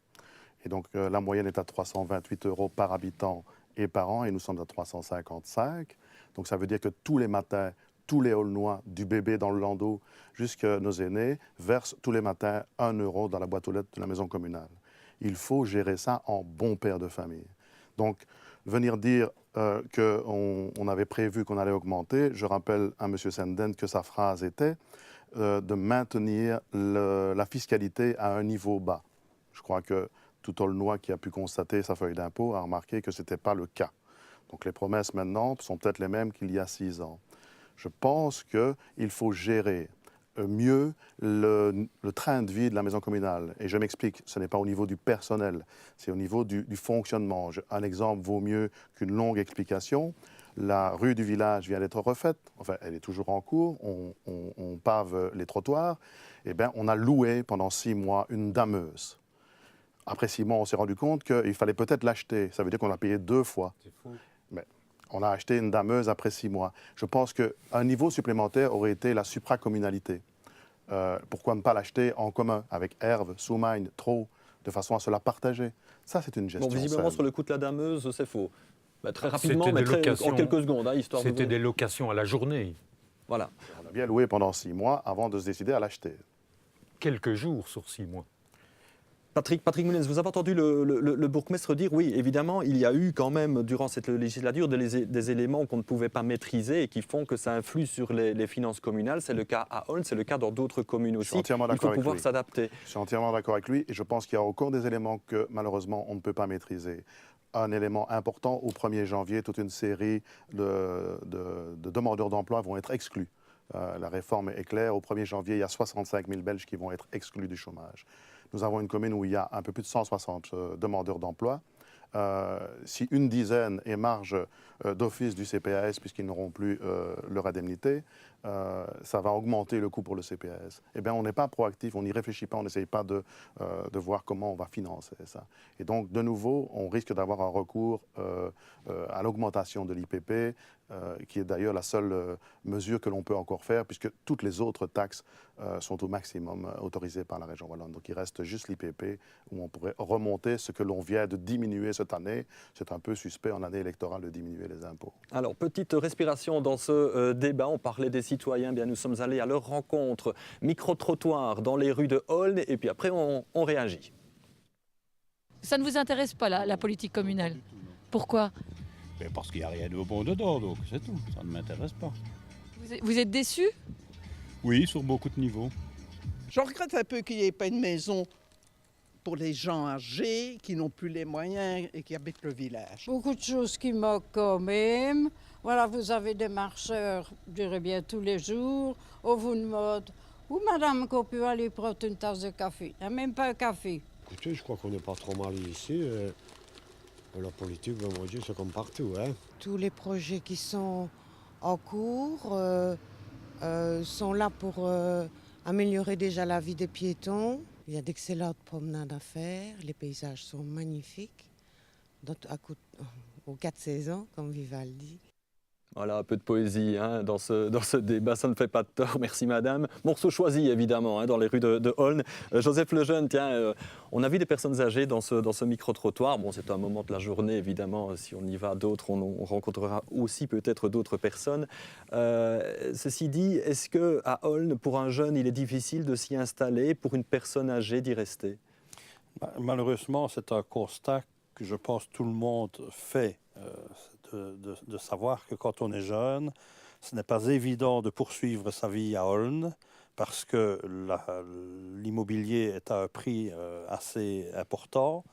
Et donc, la moyenne est à 328 € par habitant et par an, et nous sommes à 355. Donc, ça veut dire que tous les matins, tous les Aulnois, du bébé dans le landau jusqu'à nos aînés, versent tous les matins 1 € dans la boîte aux lettres de la maison communale. Il faut gérer ça en bon père de famille. Donc, venir dire qu'on avait prévu qu'on allait augmenter, je rappelle à M. Senden que sa phrase était de maintenir la fiscalité à un niveau bas. Je crois que tout Aulnois qui a pu constater sa feuille d'impôt a remarqué que ce n'était pas le cas. Donc les promesses maintenant sont peut-être les mêmes qu'il y a 6 ans. Je pense qu'il faut gérer mieux le train de vie de la maison communale. Et je m'explique, ce n'est pas au niveau du personnel, c'est au niveau du fonctionnement. Un exemple vaut mieux qu'une longue explication. La rue du village vient d'être refaite, enfin elle est toujours en cours, on pave les trottoirs. Eh bien, on a loué pendant 6 mois une dameuse. Après 6 mois, on s'est rendu compte qu'il fallait peut-être l'acheter. Ça veut dire qu'on a payé 2 fois. C'est faux. Mais On a acheté une dameuse après 6 mois. Je pense qu'un niveau supplémentaire aurait été la supracommunalité. Pourquoi ne pas l'acheter en commun avec Herve, Soumagne, Trot, de façon à se la partager? Ça, c'est une gestion Bon, visiblement, saine. sur le coût de la dameuse, c'est faux. Bah, très C'était rapidement, mais des locations. en quelques secondes, hein, histoire de... C'était des locations à la journée, Voilà. On a bien loué pendant 6 mois avant de se décider à l'acheter. quelques jours sur 6 mois. Patrick Mounez, vous avez entendu le bourgmestre dire, oui, évidemment, il y a eu quand même, durant cette législature, des éléments qu'on ne pouvait pas maîtriser et qui font que ça influe sur les finances communales. C'est le cas à Olne, c'est le cas dans d'autres communes Je aussi. suis entièrement Il d'accord faut avec pouvoir lui. s'adapter. Je suis entièrement d'accord avec lui et je pense qu'il y a encore des éléments que malheureusement on ne peut pas maîtriser. Un élément important, au 1er janvier, toute une série de demandeurs d'emploi vont être exclus. La réforme est claire. Au 1er janvier, il y a 65 000 Belges qui vont être exclus du chômage. Nous avons une commune où il y a un peu plus de 160 demandeurs d'emploi. Si une dizaine est marge d'office du CPAS, puisqu'ils n'auront plus leur indemnité, ça va augmenter le coût pour le CPAS. Eh bien, on n'est pas proactif, on n'y réfléchit pas, on n'essaye pas de voir comment on va financer ça. Et donc, de nouveau, on risque d'avoir un recours à l'augmentation de l'IPP, qui est d'ailleurs la seule mesure que l'on peut encore faire, puisque toutes les autres taxes sont au maximum autorisées par la région wallonne. Donc, il reste juste l'IPP, où on pourrait remonter ce que l'on vient de diminuer cette année. C'est un peu suspect en année électorale de diminuer les impôts. Alors, petite respiration dans ce débat. On parlait des citoyens. Bien, nous sommes allés à leur rencontre. Micro-trottoir dans les rues de Olne. Et puis après, on réagit. Ça ne vous intéresse pas, la politique communale? Pourquoi? Parce qu'il n'y a rien de bon dedans, donc c'est tout. Ça ne m'intéresse pas. Vous êtes déçu? Oui, sur beaucoup de niveaux. Je regrette un peu qu'il n'y ait pas une maison pour les gens âgés qui n'ont plus les moyens et qui habitent le village. Beaucoup de choses qui manquent quand même. Voilà, vous avez des marcheurs, je dirais bien tous les jours, au vous de mode. Ou madame qu'on peut aller prendre une tasse de café. Il n'y a même pas un café. Écoutez, je crois qu'on n'est pas trop mal ici. La politique, ben, moi, c'est comme partout. Hein. Tous les projets qui sont en cours sont là pour améliorer déjà la vie des piétons. Il y a d'excellentes promenades à faire. Les paysages sont magnifiques. Aux 4 saisons, comme Vivaldi. Voilà, un peu de poésie hein, dans ce débat, ça ne fait pas de tort, merci madame. Morceau choisi évidemment hein, dans les rues de Olne. Joseph Lejeune, tiens, on a vu des personnes âgées dans ce micro-trottoir. Bon, c'est un moment de la journée évidemment, si on y va d'autres, on rencontrera aussi peut-être d'autres personnes. Ceci dit, est-ce qu'à Olne, pour un jeune, il est difficile de s'y installer, pour une personne âgée d'y rester? Malheureusement, c'est un constat que je pense tout le monde fait. De savoir que quand on est jeune, ce n'est pas évident de poursuivre sa vie à Olne parce que l'immobilier est à un prix assez important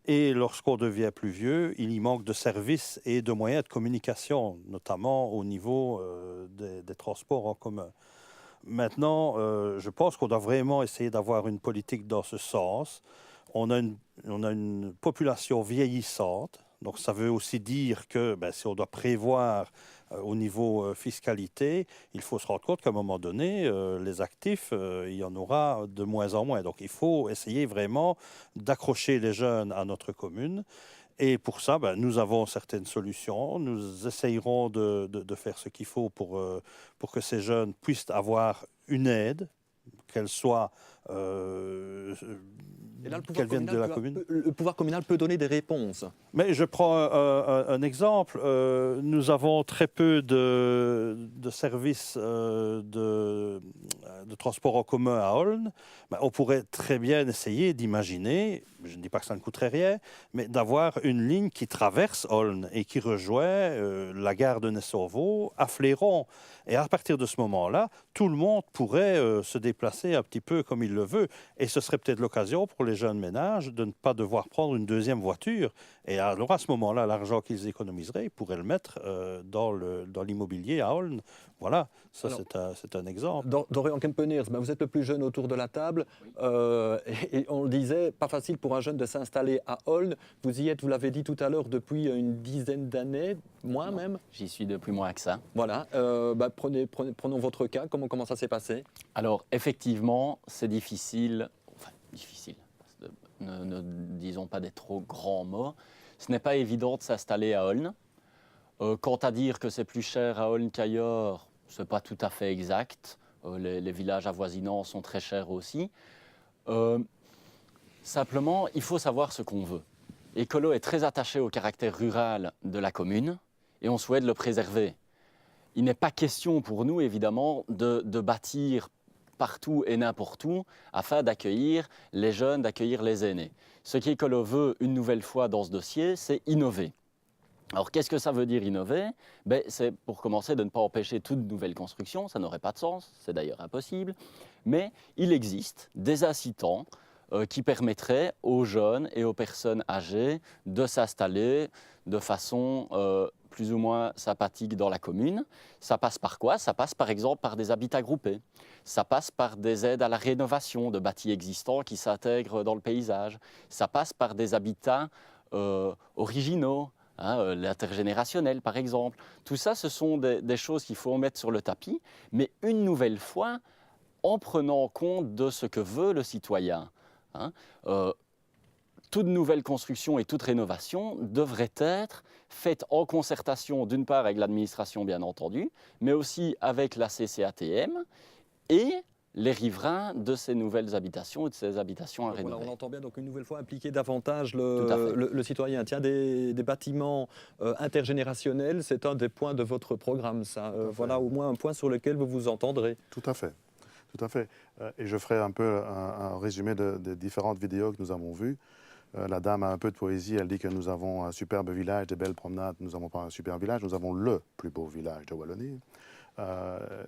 et lorsqu'on devient plus vieux, il y manque de services et de moyens de communication, notamment au niveau des transports en commun. Maintenant, je pense qu'on doit vraiment essayer d'avoir une politique dans ce sens. On a une population vieillissante. Donc ça veut aussi dire que si on doit prévoir au niveau fiscalité, il faut se rendre compte qu'à un moment donné, les actifs, il y en aura de moins en moins. Donc il faut essayer vraiment d'accrocher les jeunes à notre commune. Et pour ça, nous avons certaines solutions. Nous essayerons de faire ce qu'il faut pour que ces jeunes puissent avoir une aide, qu'elle soit... Et là, le pouvoir communal peut donner des réponses. Mais je prends un exemple. Nous avons très peu de services de transport en commun à Olne. On pourrait très bien essayer d'imaginer, je ne dis pas que ça ne coûterait rien, mais d'avoir une ligne qui traverse Olne et qui rejoint la gare de Nessorvaux à Fléron. Et à partir de ce moment-là, tout le monde pourrait se déplacer un petit peu comme il le veut. Et ce serait peut-être l'occasion pour les jeunes ménages de ne pas devoir prendre une deuxième voiture. Et alors à ce moment-là, l'argent qu'ils économiseraient, ils pourraient le mettre dans l'immobilier à Olne. Voilà, ça c'est un exemple. Dorian Kempeners, vous êtes le plus jeune autour de la table. Et on le disait, pas facile pour un jeune de s'installer à Olne. Vous y êtes, vous l'avez dit tout à l'heure, depuis une dizaine d'années, moins même. J'y suis depuis moins que ça. Voilà, prenons votre cas, comment ça s'est passé? Alors effectivement, c'est difficile, ne disons pas des trop grands mots. Ce n'est pas évident de s'installer à Olne. Quant à dire que c'est plus cher à Olne qu'ailleurs, ce n'est pas tout à fait exact. Les villages avoisinants sont très chers aussi. Simplement, il faut savoir ce qu'on veut. Écolo est très attaché au caractère rural de la commune et on souhaite le préserver. Il n'est pas question pour nous, évidemment, de bâtir partout et n'importe où afin d'accueillir les jeunes, d'accueillir les aînés. Ce qu'Écolo veut, une nouvelle fois dans ce dossier, c'est innover. Alors, qu'est-ce que ça veut dire innover? C'est pour commencer de ne pas empêcher toute nouvelle construction, ça n'aurait pas de sens, c'est d'ailleurs impossible. Mais il existe des incitants qui permettraient aux jeunes et aux personnes âgées de s'installer de façon plus ou moins sympathique dans la commune. Ça passe par quoi? Ça passe par exemple par des habitats groupés. Ça passe par des aides à la rénovation de bâtis existants qui s'intègrent dans le paysage. Ça passe par des habitats originaux, l'intergénérationnel par exemple. Tout ça, ce sont des choses qu'il faut mettre sur le tapis, mais une nouvelle fois, en prenant compte de ce que veut le citoyen. Toute nouvelle construction et toute rénovation devrait être faite en concertation, d'une part avec l'administration bien entendu, mais aussi avec la CCATM et les riverains de ces nouvelles habitations et de ces habitations à rénover. On entend bien donc une nouvelle fois impliquer davantage le citoyen. Tiens, des bâtiments intergénérationnels, c'est un des points de votre programme, ça. Voilà au moins un point sur lequel vous vous entendrez. Tout à fait. Tout à fait. Et je ferai un peu un résumé des différentes vidéos que nous avons vues. La dame a un peu de poésie, elle dit que nous avons un superbe village, des belles promenades. Nous n'avons pas un superbe village, nous avons le plus beau village de Wallonie.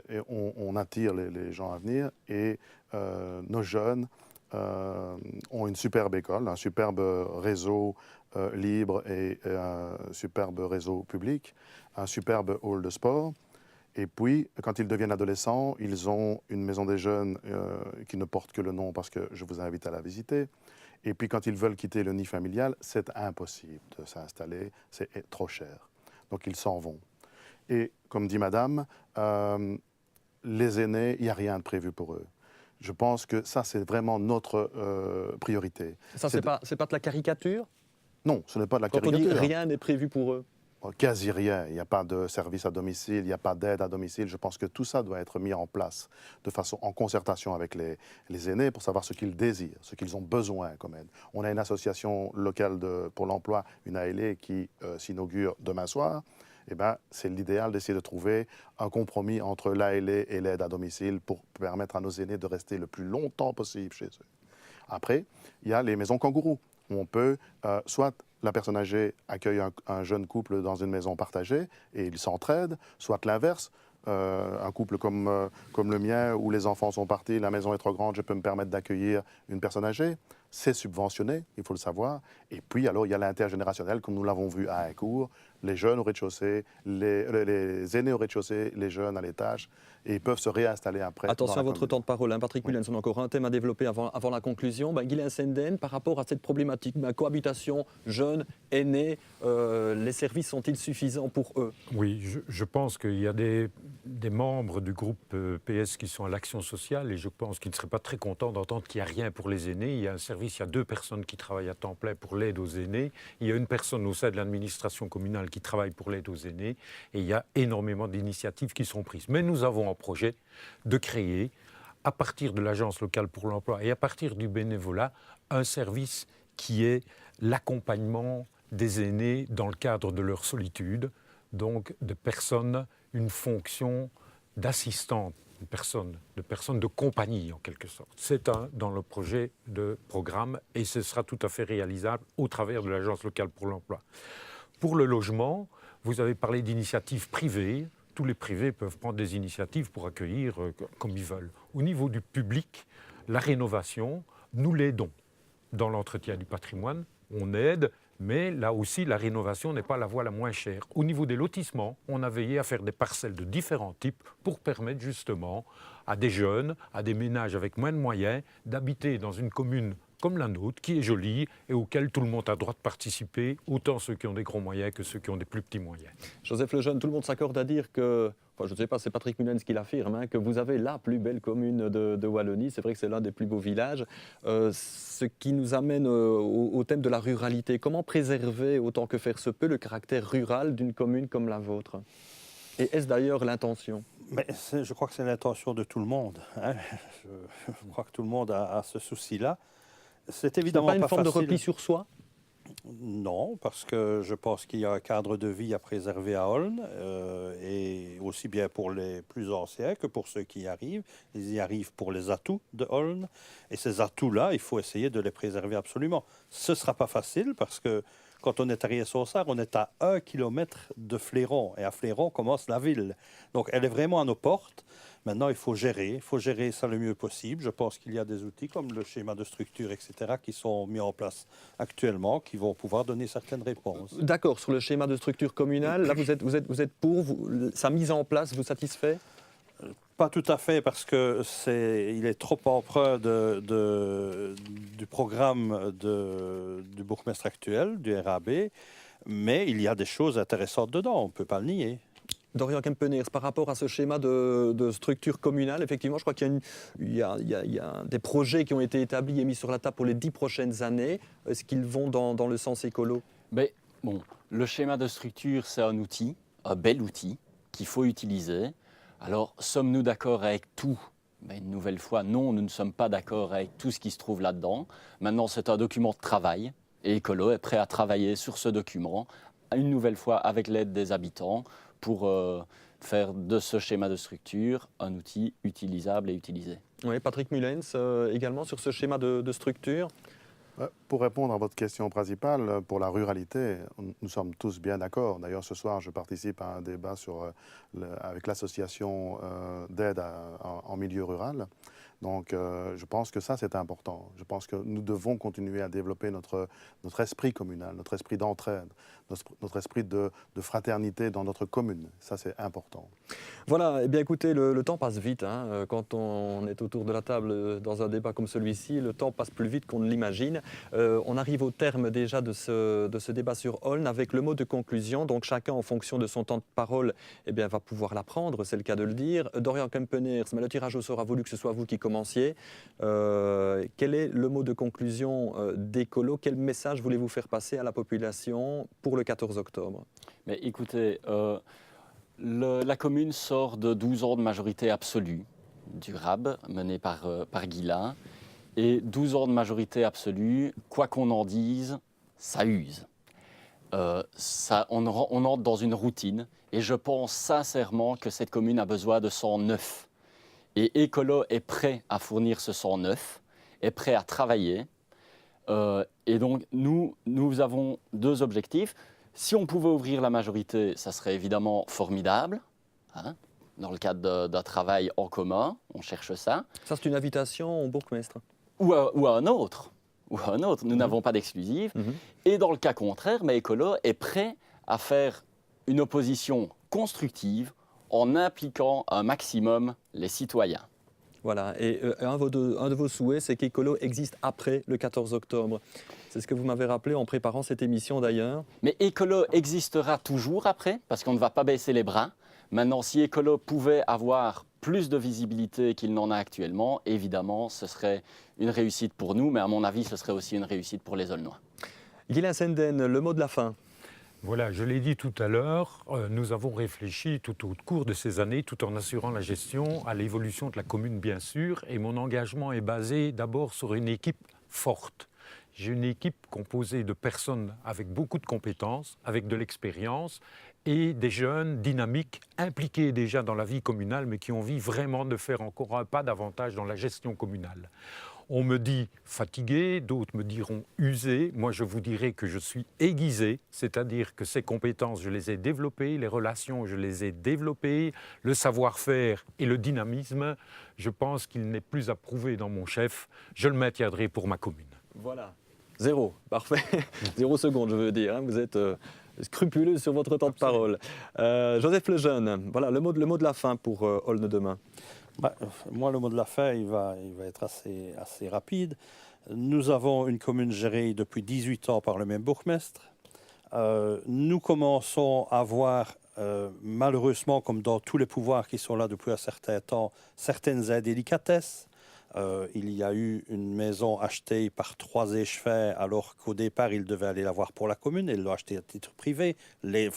Et on attire les gens à venir et nos jeunes ont une superbe école, un superbe réseau libre et un superbe réseau public, un superbe hall de sport. Et puis, quand ils deviennent adolescents, ils ont une maison des jeunes qui ne porte que le nom parce que je vous invite à la visiter. Et puis, quand ils veulent quitter le nid familial, c'est impossible de s'installer, c'est trop cher. Donc, ils s'en vont. Et comme dit madame, les aînés, il n'y a rien de prévu pour eux. Je pense que ça, c'est vraiment notre priorité. Ça, c'est pas de la caricature? Non, ce n'est pas de la Quand caricature. on dit rien n'est prévu pour eux? Quasi rien. Il n'y a pas de service à domicile, il n'y a pas d'aide à domicile. Je pense que tout ça doit être mis en place de façon en concertation avec les aînés pour savoir ce qu'ils désirent, ce qu'ils ont besoin comme aide. On a une association locale pour l'emploi, une ALE, qui s'inaugure demain soir. Eh ben, c'est l'idéal d'essayer de trouver un compromis entre l'ALE et l'aide à domicile pour permettre à nos aînés de rester le plus longtemps possible chez eux. Après, il y a les maisons kangourous, où on peut soit la personne âgée accueille un jeune couple dans une maison partagée et ils s'entraident, soit l'inverse, un couple comme le mien où les enfants sont partis, la maison est trop grande, je peux me permettre d'accueillir une personne âgée. C'est subventionné, il faut le savoir. Et puis, alors, il y a l'intergénérationnel, comme nous l'avons vu à Aïncourt, les jeunes au rez-de-chaussée, les aînés au rez-de-chaussée, les jeunes à l'étage, et ils peuvent se réinstaller après. Attention à votre temps de parole, Patrick Mullens, on a encore un thème à développer avant la conclusion. Ghislain Senden, par rapport à cette problématique, cohabitation, jeunes, aînés, les services sont-ils suffisants pour eux? Oui, je pense qu'il y a des membres du groupe PS qui sont à l'action sociale et je pense qu'ils ne seraient pas très contents d'entendre qu'il n'y a rien pour les aînés. Il y a un service, il y a 2 personnes qui travaillent à temps plein pour l'aide aux aînés. Il y a une personne au sein de l'administration communale qui travaille pour l'aide aux aînés et il y a énormément d'initiatives qui sont prises. Mais nous avons un projet de créer, à partir de l'Agence locale pour l'emploi et à partir du bénévolat, un service qui est l'accompagnement des aînés dans le cadre de leur solitude, donc de personnes, une fonction d'assistante, de personnes de compagnie en quelque sorte. C'est dans le projet de programme et ce sera tout à fait réalisable au travers de l'Agence locale pour l'emploi. Pour le logement, vous avez parlé d'initiatives privées. Tous les privés peuvent prendre des initiatives pour accueillir comme ils veulent. Au niveau du public, la rénovation, nous l'aidons. Dans l'entretien du patrimoine, on aide, mais là aussi, la rénovation n'est pas la voie la moins chère. Au niveau des lotissements, on a veillé à faire des parcelles de différents types pour permettre justement à des jeunes, à des ménages avec moins de moyens, d'habiter dans une commune comme la nôtre, qui est jolie et auquel tout le monde a droit de participer, autant ceux qui ont des gros moyens que ceux qui ont des plus petits moyens. Joseph Lejeune, tout le monde s'accorde à dire que, enfin, je ne sais pas, c'est Patrick Mullens qui l'affirme, hein, que vous avez la plus belle commune de Wallonie. C'est vrai que c'est l'un des plus beaux villages. Ce qui nous amène au thème de la ruralité. Comment préserver, autant que faire se peut, le caractère rural d'une commune comme la vôtre? Et est-ce d'ailleurs l'intention? Mais je crois que c'est l'intention de tout le monde, hein. Je crois que tout le monde a ce souci-là. C'est évidemment pas une pas forme facile. de repli sur soi? Non, parce que je pense qu'il y a un cadre de vie à préserver à Olne, et aussi bien pour les plus anciens que pour ceux qui y arrivent. Ils y arrivent pour les atouts de Olne, et ces atouts-là, il faut essayer de les préserver absolument. Ce ne sera pas facile parce que quand on est à Riez-Saussard, on est à 1 kilomètre de Fléron, et à Fléron commence la ville. Donc elle est vraiment à nos portes. Maintenant, il faut gérer ça le mieux possible. Je pense qu'il y a des outils comme le schéma de structure, etc., qui sont mis en place actuellement, qui vont pouvoir donner certaines réponses. D'accord, sur le schéma de structure communale, là vous êtes pour, sa mise en place vous satisfait? Pas tout à fait, parce que il est trop emprunt du programme du bourgmestre actuel, du RAB, mais il y a des choses intéressantes dedans, on ne peut pas le nier. Dorian Kempeners, par rapport à ce schéma de structure communale, effectivement, je crois qu'il y a des projets qui ont été établis et mis sur la table pour les 10 prochaines années. Est-ce qu'ils vont dans le sens écolo? Mais, bon, le schéma de structure, c'est un outil, un bel outil, qu'il faut utiliser. Alors, sommes-nous d'accord avec tout? Mais une nouvelle fois, non, nous ne sommes pas d'accord avec tout ce qui se trouve là-dedans. Maintenant, c'est un document de travail, et Écolo est prêt à travailler sur ce document, une nouvelle fois avec l'aide des habitants, pour faire de ce schéma de structure un outil utilisable et utilisé. Oui, Patrick Mullens, également sur ce schéma de structure. Pour répondre à votre question principale, pour la ruralité, nous sommes tous bien d'accord. D'ailleurs, ce soir, je participe à un débat avec l'association d'aide en milieu rural. Donc, je pense que ça, c'est important. Je pense que nous devons continuer à développer notre esprit communal, notre esprit d'entraide, notre esprit de fraternité dans notre commune. Ça, c'est important. Voilà, eh bien écoutez, le temps passe vite, hein. Quand on est autour de la table dans un débat comme celui-ci, le temps passe plus vite qu'on ne l'imagine. On arrive au terme déjà de ce débat sur Olne avec le mot de conclusion. Donc chacun, en fonction de son temps de parole, eh bien, va pouvoir l'apprendre, c'est le cas de le dire. Dorian Kempeners, mais le tirage au sort a voulu que ce soit vous qui commenciez. Quel est le mot de conclusion d'Écolo? Quel message voulez-vous faire passer à la population pour le 14 octobre? Mais écoutez, la commune sort de 12 ans de majorité absolue du RAB, mené par Guilain. Et 12 ans de majorité absolue, quoi qu'on en dise, ça use. On entre dans une routine, et je pense sincèrement que cette commune a besoin de sang neuf. Et Écolo est prêt à fournir ce sang neuf, est prêt à travailler. Et donc, nous avons deux objectifs. Si on pouvait ouvrir la majorité, ça serait évidemment formidable, hein, dans le cadre d'un travail en commun, on cherche ça. Ça, c'est une invitation au bourgmestre. Ou à un autre. Nous n'avons pas d'exclusif. Et dans le cas contraire, mais Écolo est prêt à faire une opposition constructive en impliquant un maximum les citoyens. Voilà, et un de vos souhaits, c'est qu'Écolo existe après le 14 octobre. C'est ce que vous m'avez rappelé en préparant cette émission d'ailleurs. Mais Écolo existera toujours après, parce qu'on ne va pas baisser les bras. Maintenant, si Écolo pouvait avoir plus de visibilité qu'il n'en a actuellement, évidemment, ce serait une réussite pour nous, mais à mon avis, ce serait aussi une réussite pour les Aulnois. Ghislain Senden, le mot de la fin. Voilà, je l'ai dit tout à l'heure, nous avons réfléchi tout au cours de ces années, tout en assurant la gestion, à l'évolution de la commune, bien sûr, et mon engagement est basé d'abord sur une équipe forte. J'ai une équipe composée de personnes avec beaucoup de compétences, avec de l'expérience, et des jeunes dynamiques, impliqués déjà dans la vie communale, mais qui ont envie vraiment de faire encore un pas davantage dans la gestion communale. On me dit fatigué, d'autres me diront usé. Moi, je vous dirais que je suis aiguisé, c'est-à-dire que ces compétences, je les ai développées, les relations, je les ai développées, le savoir-faire et le dynamisme, je pense qu'il n'est plus à prouver dans mon chef. Je le maintiendrai pour ma commune. Voilà. 0, parfait. 0 secondes, je veux dire. Hein. Vous êtes scrupuleux sur votre temps de parole. Joseph Lejeune, voilà le mot de la fin pour Aulne demain. Moi, le mot de la fin, il va être assez rapide. Nous avons une commune gérée depuis 18 ans par le même bourgmestre. Nous commençons à voir, malheureusement, comme dans tous les pouvoirs qui sont là depuis un certain temps, certaines indélicatesses. Il y a eu une maison achetée par 3 échevins alors qu'au départ, ils devaient aller la voir pour la commune. Ils l'ont achetée à titre privé. Les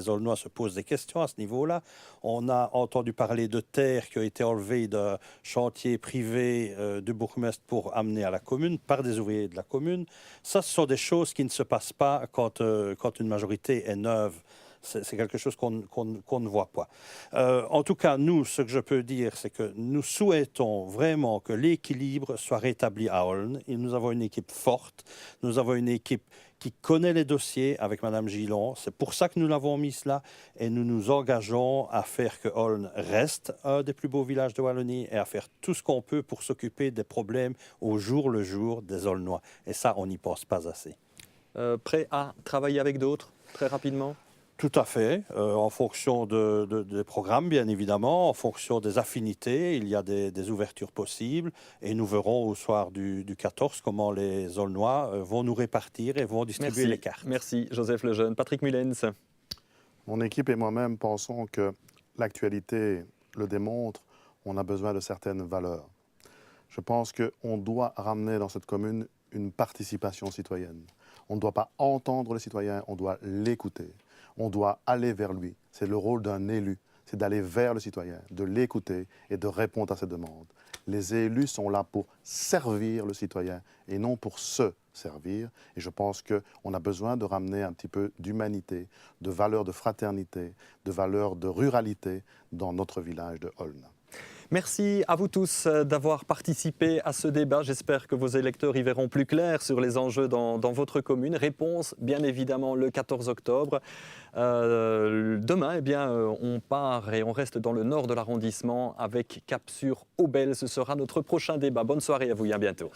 Aulnois se posent des questions à ce niveau-là. On a entendu parler de terres qui ont été enlevées d'un chantier privé du bourgmestre pour amener à la commune par des ouvriers de la commune. Ça, ce sont des choses qui ne se passent pas quand une majorité est neuve. C'est quelque chose qu'on ne voit pas. En tout cas, nous, ce que je peux dire, c'est que nous souhaitons vraiment que l'équilibre soit rétabli à Olne. Et nous avons une équipe forte, nous avons une équipe qui connaît les dossiers avec Mme Gillon. C'est pour ça que nous l'avons mise là. Et nous nous engageons à faire que Olne reste un des plus beaux villages de Wallonie et à faire tout ce qu'on peut pour s'occuper des problèmes au jour le jour des Aulnois. Et ça, on n'y pense pas assez. Prêt à travailler avec d'autres, très rapidement ? Tout à fait, en fonction des programmes, bien évidemment, en fonction des affinités, il y a des ouvertures possibles et nous verrons au soir du 14 comment les Aulnois vont nous répartir et vont distribuer les cartes. Merci Joseph Lejeune. Patrick Mullens. Mon équipe et moi-même pensons que l'actualité le démontre, on a besoin de certaines valeurs. Je pense qu'on doit ramener dans cette commune une participation citoyenne. On ne doit pas entendre le citoyen, on doit l'écouter. On doit aller vers lui. C'est le rôle d'un élu, c'est d'aller vers le citoyen, de l'écouter et de répondre à ses demandes. Les élus sont là pour servir le citoyen et non pour se servir. Et je pense qu'on a besoin de ramener un petit peu d'humanité, de valeurs de fraternité, de valeurs de ruralité dans notre village de Olne. Merci à vous tous d'avoir participé à ce débat. J'espère que vos électeurs y verront plus clair sur les enjeux dans votre commune. Réponse, bien évidemment, le 14 octobre. Demain, on part et on reste dans le nord de l'arrondissement avec cap sur Aubel. Ce sera notre prochain débat. Bonne soirée à vous et à bientôt.